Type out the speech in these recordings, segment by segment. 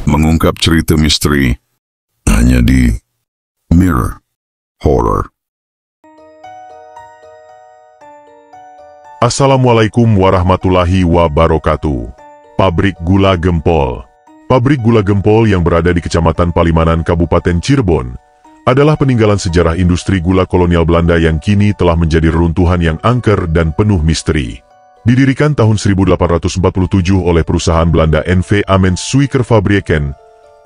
mengungkap cerita misteri hanya di Mirror Horror. Assalamualaikum warahmatullahi wabarakatuh. Pabrik Gula Gempol. Pabrik Gula Gempol yang berada di Kecamatan Palimanan, Kabupaten Cirebon, adalah peninggalan sejarah industri gula kolonial Belanda yang kini telah menjadi reruntuhan yang angker dan penuh misteri. Didirikan tahun 1847 oleh perusahaan Belanda NV Amens Suiker Fabrieken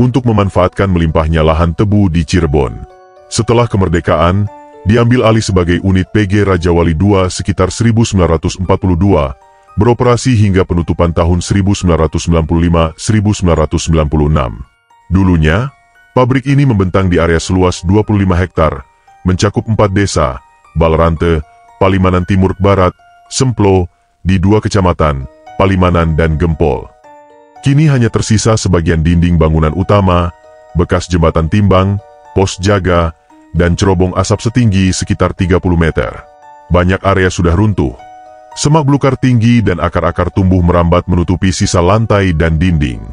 untuk memanfaatkan melimpahnya lahan tebu di Cirebon. Setelah kemerdekaan, diambil alih sebagai unit PG Raja Wali II sekitar 1942, beroperasi hingga penutupan tahun 1995-1996. Dulunya, pabrik ini membentang di area seluas 25 hektar, mencakup 4 desa, Balerante, Palimanan Timur Barat, Semplo, di 2 kecamatan, Palimanan dan Gempol. Kini hanya tersisa sebagian dinding bangunan utama, bekas jembatan timbang, pos jaga, dan cerobong asap setinggi sekitar 30 meter. Banyak area sudah runtuh. Semak belukar tinggi dan akar-akar tumbuh merambat menutupi sisa lantai dan dinding.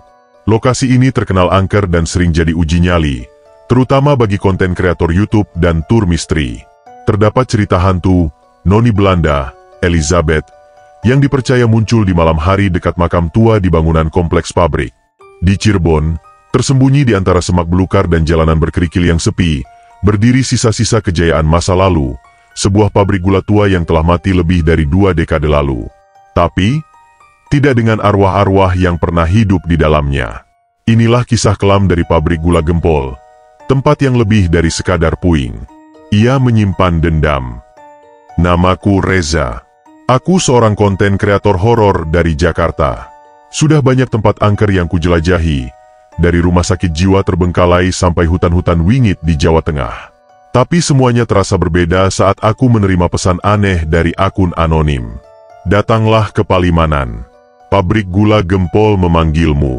Lokasi ini terkenal angker dan sering jadi uji nyali, terutama bagi konten kreator YouTube dan tur misteri. Terdapat cerita hantu, Noni Belanda, Elizabeth, yang dipercaya muncul di malam hari dekat makam tua di bangunan kompleks pabrik. Di Cirebon, tersembunyi di antara semak belukar dan jalanan berkerikil yang sepi, berdiri sisa-sisa kejayaan masa lalu, sebuah pabrik gula tua yang telah mati lebih dari 2 dekade lalu. Tapi, tidak dengan arwah-arwah yang pernah hidup di dalamnya. Inilah kisah kelam dari pabrik gula Gempol, tempat yang lebih dari sekadar puing. Ia menyimpan dendam. Namaku Reza. Aku seorang konten kreator horor dari Jakarta. Sudah banyak tempat angker yang kujelajahi, dari rumah sakit jiwa terbengkalai sampai hutan-hutan wingit di Jawa Tengah. Tapi semuanya terasa berbeda saat aku menerima pesan aneh dari akun anonim. Datanglah ke Palimanan. Pabrik Gula Gempol memanggilmu.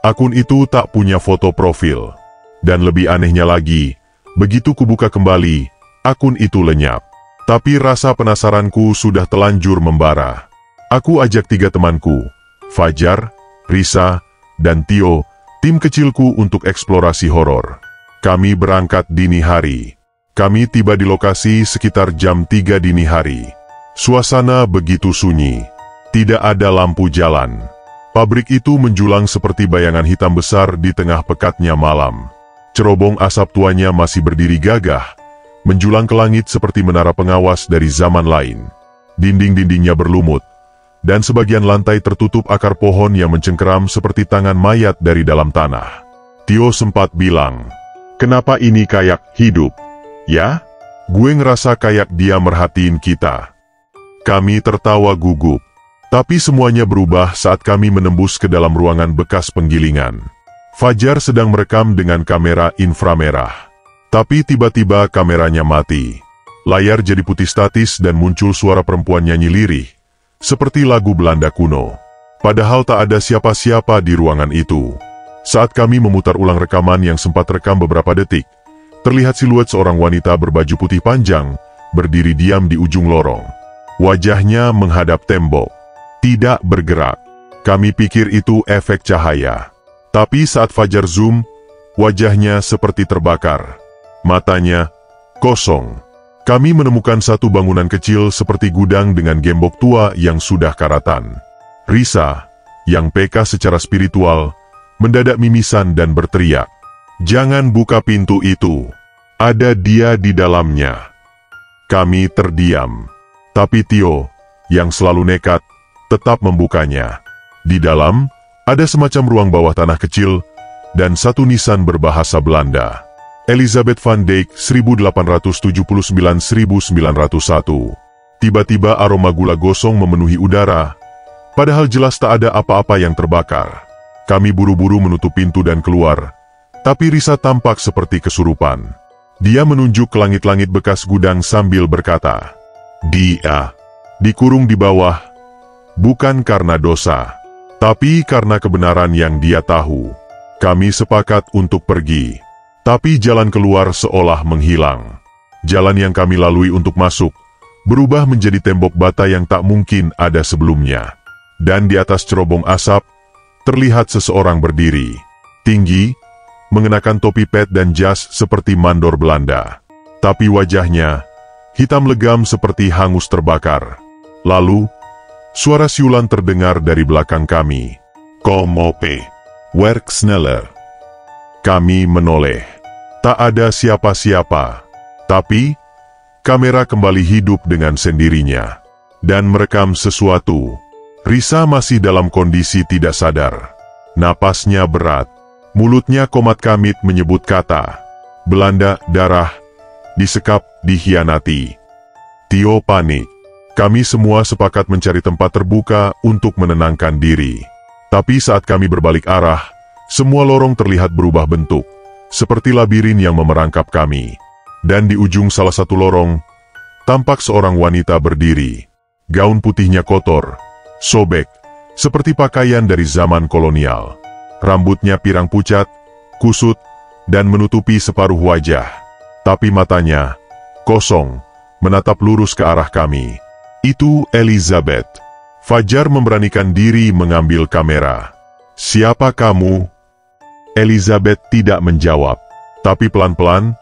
Akun itu tak punya foto profil. Dan lebih anehnya lagi, begitu kubuka kembali, akun itu lenyap. Tapi rasa penasaranku sudah telanjur membara. Aku ajak 3 temanku, Fajar, Risa, dan Tio, tim kecilku untuk eksplorasi horor. Kami berangkat dini hari. Kami tiba di lokasi sekitar jam 3 dini hari. Suasana begitu sunyi. Tidak ada lampu jalan. Pabrik itu menjulang seperti bayangan hitam besar di tengah pekatnya malam. Cerobong asap tuanya masih berdiri gagah, menjulang ke langit seperti menara pengawas dari zaman lain. Dinding-dindingnya berlumut, dan sebagian lantai tertutup akar pohon yang mencengkeram seperti tangan mayat dari dalam tanah. Tio sempat bilang, "Kenapa ini kayak hidup? Ya? Gue ngerasa kayak dia merhatiin kita." Kami tertawa gugup. Tapi semuanya berubah saat kami menembus ke dalam ruangan bekas penggilingan. Fajar sedang merekam dengan kamera inframerah. Tapi tiba-tiba kameranya mati. Layar jadi putih statis dan muncul suara perempuan nyanyi lirih, seperti lagu Belanda kuno. Padahal tak ada siapa-siapa di ruangan itu. Saat kami memutar ulang rekaman yang sempat rekam beberapa detik, terlihat siluet seorang wanita berbaju putih panjang, berdiri diam di ujung lorong. Wajahnya menghadap tembok, tidak bergerak. Kami pikir itu efek cahaya. Tapi saat Fajar zoom, wajahnya seperti terbakar. Matanya kosong. Kami menemukan satu bangunan kecil seperti gudang dengan gembok tua yang sudah karatan. Risa, yang PK secara spiritual, mendadak mimisan dan berteriak, "Jangan buka pintu itu. Ada dia di dalamnya." Kami terdiam. Tapi Tio, yang selalu nekat, tetap membukanya. Di dalam, ada semacam ruang bawah tanah kecil, dan satu nisan berbahasa Belanda. Elizabeth van Dijk 1879-1901. Tiba-tiba aroma gula gosong memenuhi udara, padahal jelas tak ada apa-apa yang terbakar. Kami buru-buru menutup pintu dan keluar, tapi Risa tampak seperti kesurupan. Dia menunjuk ke langit-langit bekas gudang sambil berkata, "Dia dikurung di bawah, bukan karena dosa, tapi karena kebenaran yang dia tahu." Kami sepakat untuk pergi, tapi jalan keluar seolah menghilang. Jalan yang kami lalui untuk masuk, berubah menjadi tembok bata yang tak mungkin ada sebelumnya. Dan di atas cerobong asap, terlihat seseorang berdiri. tinggi, mengenakan topi pet dan jas seperti mandor Belanda. Tapi wajahnya hitam legam seperti hangus terbakar. Lalu, suara siulan terdengar dari belakang kami. Kom op, werk sneller. Kami menoleh. Tak ada siapa-siapa. Tapi, kamera kembali hidup dengan sendirinya. Dan merekam sesuatu. Risa masih dalam kondisi tidak sadar. Napasnya berat. Mulutnya komat kamit menyebut kata. Belanda, darah, disekap, dikhianati. Tio panik. Kami semua sepakat mencari tempat terbuka untuk menenangkan diri. Tapi saat kami berbalik arah, semua lorong terlihat berubah bentuk, seperti labirin yang memerangkap kami. Dan di ujung salah satu lorong, tampak seorang wanita berdiri. Gaun putihnya kotor, sobek, seperti pakaian dari zaman kolonial. Rambutnya pirang pucat, kusut, dan menutupi separuh wajah. Tapi matanya kosong, menatap lurus ke arah kami. Itu Elizabeth. Fajar memberanikan diri mengambil kamera. "Siapa kamu?" Elizabeth tidak menjawab. Tapi pelan-pelan,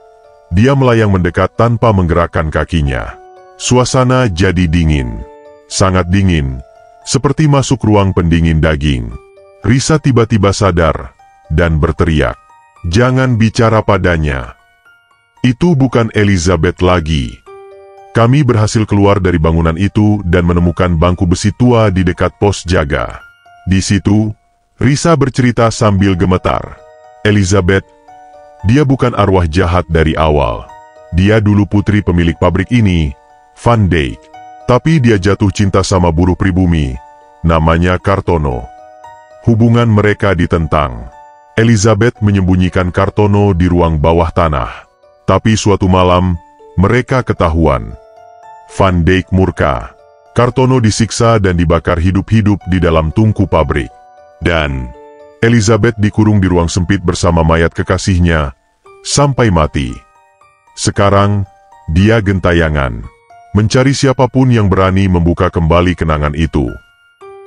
dia melayang mendekat tanpa menggerakkan kakinya. Suasana jadi dingin. Sangat dingin, seperti masuk ruang pendingin daging. Risa tiba-tiba sadar, dan berteriak, "Jangan bicara padanya." Itu bukan Elizabeth lagi. Kami berhasil keluar dari bangunan itu dan menemukan bangku besi tua di dekat pos jaga. Di situ, Risa bercerita sambil gemetar. "Elizabeth, dia bukan arwah jahat dari awal. Dia dulu putri pemilik pabrik ini, Van Dijk. Tapi dia jatuh cinta sama buruh pribumi, namanya Kartono. Hubungan mereka ditentang. Elizabeth menyembunyikan Kartono di ruang bawah tanah. Tapi suatu malam, mereka ketahuan. Van Dijk murka. Kartono disiksa dan dibakar hidup-hidup di dalam tungku pabrik. Dan Elizabeth dikurung di ruang sempit bersama mayat kekasihnya, sampai mati. Sekarang, dia gentayangan, mencari siapapun yang berani membuka kembali kenangan itu."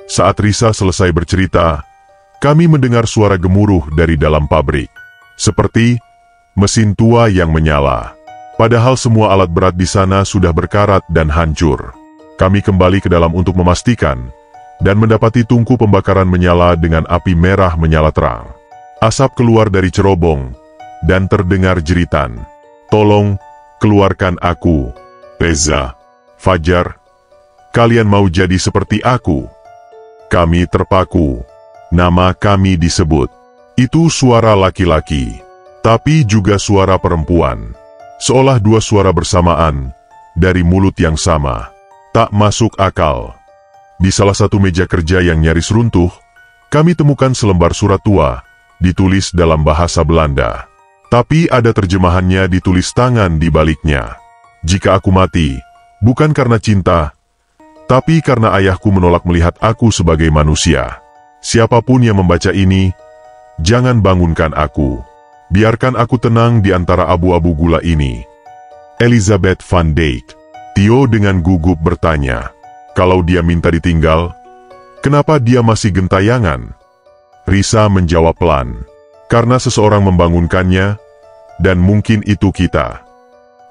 Saat Risa selesai bercerita, kami mendengar suara gemuruh dari dalam pabrik. Seperti mesin tua yang menyala. Padahal semua alat berat di sana sudah berkarat dan hancur. Kami kembali ke dalam untuk memastikan, dan mendapati tungku pembakaran menyala dengan api merah menyala terang. Asap keluar dari cerobong, dan terdengar jeritan. "Tolong, keluarkan aku. Reza, Fajar, kalian mau jadi seperti aku?" Kami terpaku. Nama kami disebut. Itu suara laki-laki, tapi juga suara perempuan. Seolah dua suara bersamaan, dari mulut yang sama. Tak masuk akal. Di salah satu meja kerja yang nyaris runtuh, kami temukan selembar surat tua, ditulis dalam bahasa Belanda. Tapi ada terjemahannya ditulis tangan di baliknya. "Jika aku mati, bukan karena cinta, tapi karena ayahku menolak melihat aku sebagai manusia. Siapapun yang membaca ini, jangan bangunkan aku. Biarkan aku tenang di antara abu-abu gula ini." Elizabeth Van Dijk. Tio dengan gugup bertanya, "Kalau dia minta ditinggal, kenapa dia masih gentayangan?" Risa menjawab pelan, "Karena seseorang membangunkannya, dan mungkin itu kita."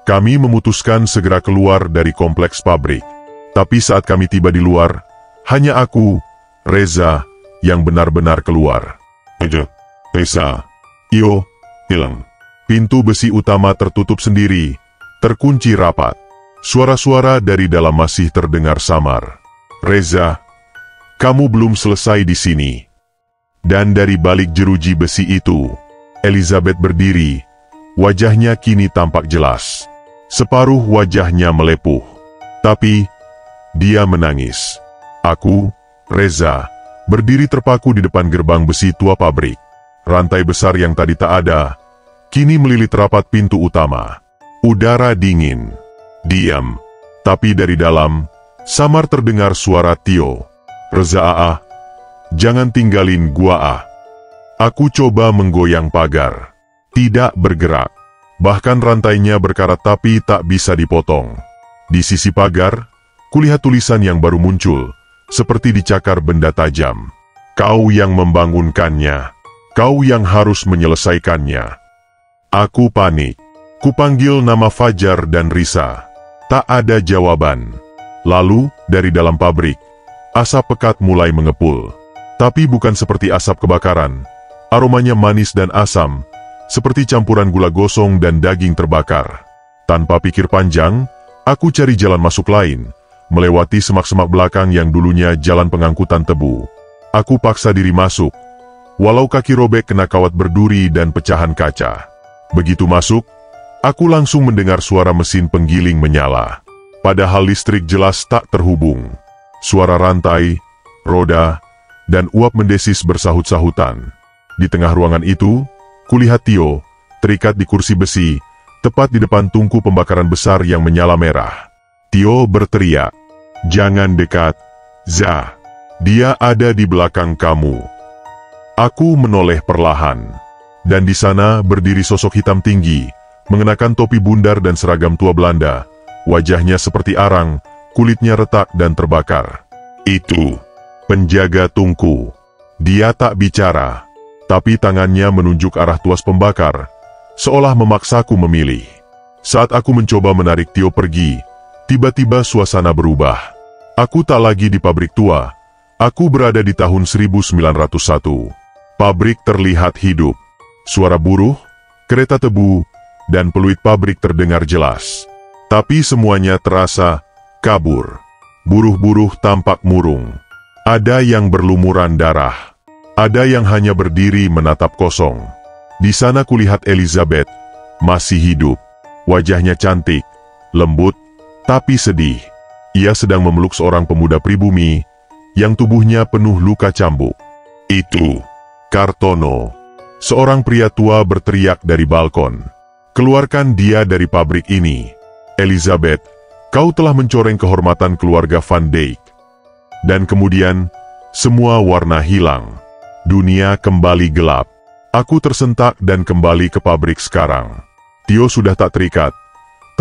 Kami memutuskan segera keluar dari kompleks pabrik. Tapi saat kami tiba di luar, hanya aku, Reza, yang benar-benar keluar. Reza, Iyo, hilang. Pintu besi utama tertutup sendiri, terkunci rapat. Suara-suara dari dalam masih terdengar samar. "Reza, kamu belum selesai di sini." Dan dari balik jeruji besi itu, Elizabeth berdiri. Wajahnya kini tampak jelas. Separuh wajahnya melepuh. Tapi, dia menangis. Aku, Reza, berdiri terpaku di depan gerbang besi tua pabrik. Rantai besar yang tadi tak ada, kini melilit rapat pintu utama. Udara dingin. Diam. Tapi dari dalam, samar terdengar suara Tio. "Reza jangan tinggalin gua Aku coba menggoyang pagar. Tidak bergerak. Bahkan rantainya berkarat tapi tak bisa dipotong. Di sisi pagar, kulihat tulisan yang baru muncul, seperti dicakar benda tajam. "Kau yang membangunkannya. Kau yang harus menyelesaikannya. Aku panik. Kupanggil nama Fajar dan Risa. Tak ada jawaban. Lalu, dari dalam pabrik, asap pekat mulai mengepul. Tapi bukan seperti asap kebakaran. Aromanya manis dan asam, seperti campuran gula gosong dan daging terbakar. Tanpa pikir panjang, aku cari jalan masuk lain, melewati semak-semak belakang yang dulunya jalan pengangkutan tebu. Aku paksa diri masuk, walau kaki robek kena kawat berduri dan pecahan kaca. Begitu masuk, aku langsung mendengar suara mesin penggiling menyala. Padahal listrik jelas tak terhubung. Suara rantai, roda, dan uap mendesis bersahut-sahutan. Di tengah ruangan itu, kulihat Tio, terikat di kursi besi, tepat di depan tungku pembakaran besar yang menyala merah. Tio berteriak, "Jangan dekat, Za. Dia ada di belakang kamu." Aku menoleh perlahan. Dan di sana berdiri sosok hitam tinggi, mengenakan topi bundar dan seragam tua Belanda. Wajahnya seperti arang, kulitnya retak dan terbakar. Itu penjaga tungku. Dia tak bicara, tapi tangannya menunjuk arah tuas pembakar, seolah memaksaku memilih. Saat aku mencoba menarik Tio pergi, tiba-tiba suasana berubah. Aku tak lagi di pabrik tua, aku berada di tahun 1901. Pabrik terlihat hidup. Suara buruh, kereta tebu, dan peluit pabrik terdengar jelas. Tapi semuanya terasa kabur. Buruh-buruh tampak murung. Ada yang berlumuran darah. Ada yang hanya berdiri menatap kosong. Di sana kulihat Elizabeth, masih hidup. Wajahnya cantik, lembut, tapi sedih. Ia sedang memeluk seorang pemuda pribumi, yang tubuhnya penuh luka cambuk. Itu Kartono. Seorang pria tua berteriak dari balkon. "Keluarkan dia dari pabrik ini. Elizabeth, kau telah mencoreng kehormatan keluarga Van Dijk." Dan kemudian, semua warna hilang. Dunia kembali gelap. Aku tersentak dan kembali ke pabrik sekarang. Tio sudah tak terikat,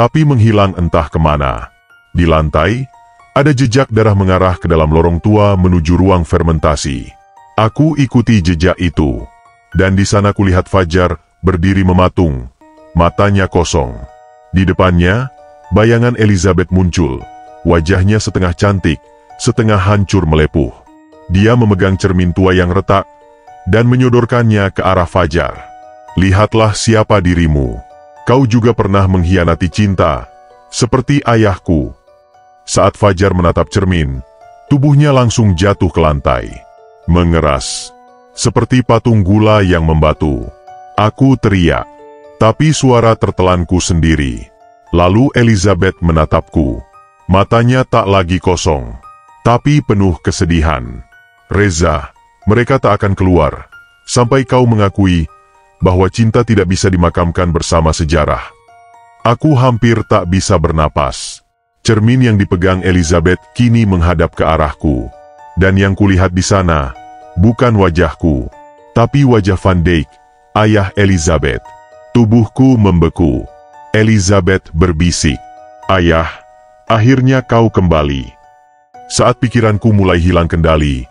tapi menghilang entah kemana. Di lantai, ada jejak darah mengarah ke dalam lorong tua menuju ruang fermentasi. Aku ikuti jejak itu. Dan di sana kulihat Fajar berdiri mematung, matanya kosong. Di depannya, bayangan Elizabeth muncul, wajahnya setengah cantik, setengah hancur melepuh. Dia memegang cermin tua yang retak, dan menyodorkannya ke arah Fajar. "Lihatlah siapa dirimu. Kau juga pernah mengkhianati cinta, seperti ayahku." Saat Fajar menatap cermin, tubuhnya langsung jatuh ke lantai. Mengeras, seperti patung gula yang membatu. Aku teriak, tapi suara tertelanku sendiri. Lalu Elizabeth menatapku. Matanya tak lagi kosong, tapi penuh kesedihan. "Reza, mereka tak akan keluar, sampai kau mengakui bahwa cinta tidak bisa dimakamkan bersama sejarah." Aku hampir tak bisa bernapas. Cermin yang dipegang Elizabeth kini menghadap ke arahku. Dan yang kulihat di sana, bukan wajahku, tapi wajah Van Dijk, ayah Elizabeth. Tubuhku membeku. Elizabeth berbisik, "Ayah, akhirnya kau kembali." Saat pikiranku mulai hilang kendali,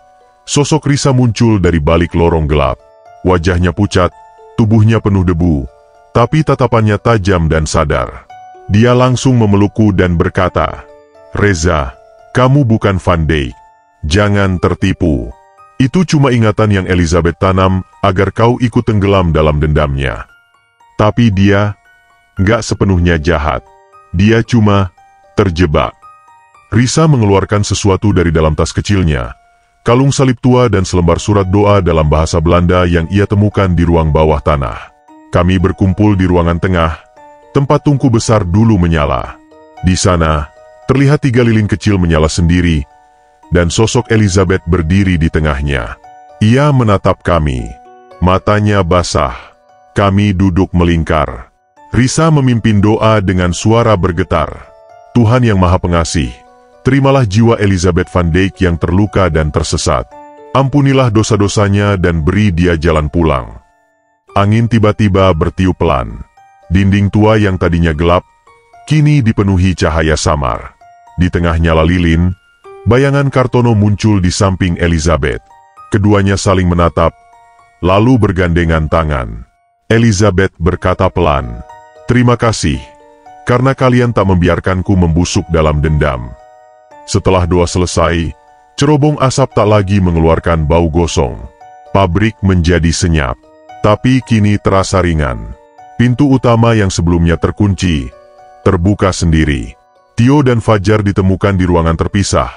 sosok Risa muncul dari balik lorong gelap. Wajahnya pucat, tubuhnya penuh debu, tapi tatapannya tajam dan sadar. Dia langsung memelukku dan berkata, "Reza, kamu bukan Van Dijk. Jangan tertipu. Itu cuma ingatan yang Elizabeth tanam agar kau ikut tenggelam dalam dendamnya. Tapi dia nggak sepenuhnya jahat. Dia cuma terjebak." Risa mengeluarkan sesuatu dari dalam tas kecilnya, kalung salib tua dan selembar surat doa dalam bahasa Belanda yang ia temukan di ruang bawah tanah. Kami berkumpul di ruangan tengah, tempat tungku besar dulu menyala. Di sana, terlihat 3 lilin kecil menyala sendiri, dan sosok Elizabeth berdiri di tengahnya. Ia menatap kami. Matanya basah. Kami duduk melingkar. Risa memimpin doa dengan suara bergetar. "Tuhan yang Maha Pengasih, terimalah jiwa Elizabeth Van Dijk yang terluka dan tersesat. Ampunilah dosa-dosanya dan beri dia jalan pulang." Angin tiba-tiba bertiup pelan. Dinding tua yang tadinya gelap, kini dipenuhi cahaya samar. Di tengah nyala lilin, bayangan Kartono muncul di samping Elizabeth. Keduanya saling menatap, lalu bergandengan tangan. Elizabeth berkata pelan, "Terima kasih, karena kalian tak membiarkanku membusuk dalam dendam." Setelah doa selesai, cerobong asap tak lagi mengeluarkan bau gosong. Pabrik menjadi senyap, tapi kini terasa ringan. Pintu utama yang sebelumnya terkunci, terbuka sendiri. Tio dan Fajar ditemukan di ruangan terpisah.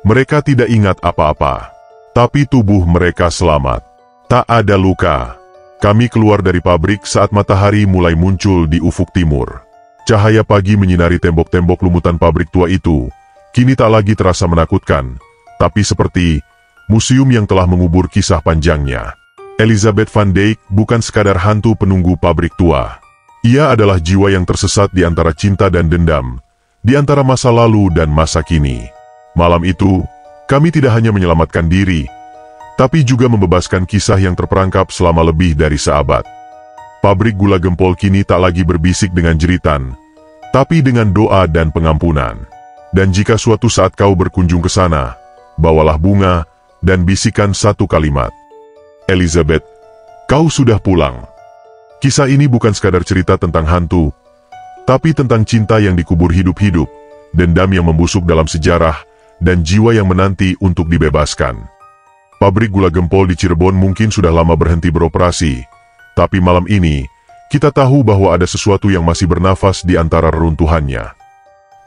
Mereka tidak ingat apa-apa, tapi tubuh mereka selamat. Tak ada luka. Kami keluar dari pabrik saat matahari mulai muncul di ufuk timur. Cahaya pagi menyinari tembok-tembok lumutan pabrik tua itu. Kini tak lagi terasa menakutkan, tapi seperti museum yang telah mengubur kisah panjangnya. Elizabeth Van Dijk bukan sekadar hantu penunggu pabrik tua. Ia adalah jiwa yang tersesat di antara cinta dan dendam, di antara masa lalu dan masa kini. Malam itu, kami tidak hanya menyelamatkan diri, tapi juga membebaskan kisah yang terperangkap selama lebih dari seabad. Pabrik gula gempol kini tak lagi berbisik dengan jeritan, tapi dengan doa dan pengampunan. Dan jika suatu saat kau berkunjung ke sana, bawalah bunga dan bisikan satu kalimat. Elizabeth, kau sudah pulang. Kisah ini bukan sekadar cerita tentang hantu, tapi tentang cinta yang dikubur hidup-hidup, dendam yang membusuk dalam sejarah, dan jiwa yang menanti untuk dibebaskan. Pabrik gula gempol di Cirebon mungkin sudah lama berhenti beroperasi, tapi malam ini, kita tahu bahwa ada sesuatu yang masih bernafas di antara reruntuhannya.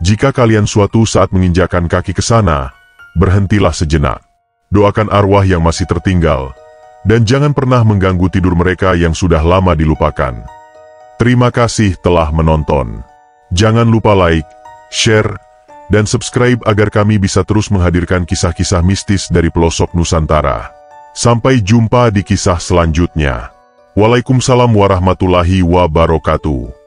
Jika kalian suatu saat menginjakkan kaki ke sana, berhentilah sejenak. Doakan arwah yang masih tertinggal, dan jangan pernah mengganggu tidur mereka yang sudah lama dilupakan. Terima kasih telah menonton. Jangan lupa like, share, dan subscribe agar kami bisa terus menghadirkan kisah-kisah mistis dari pelosok Nusantara. Sampai jumpa di kisah selanjutnya. Waalaikumsalam warahmatullahi wabarakatuh.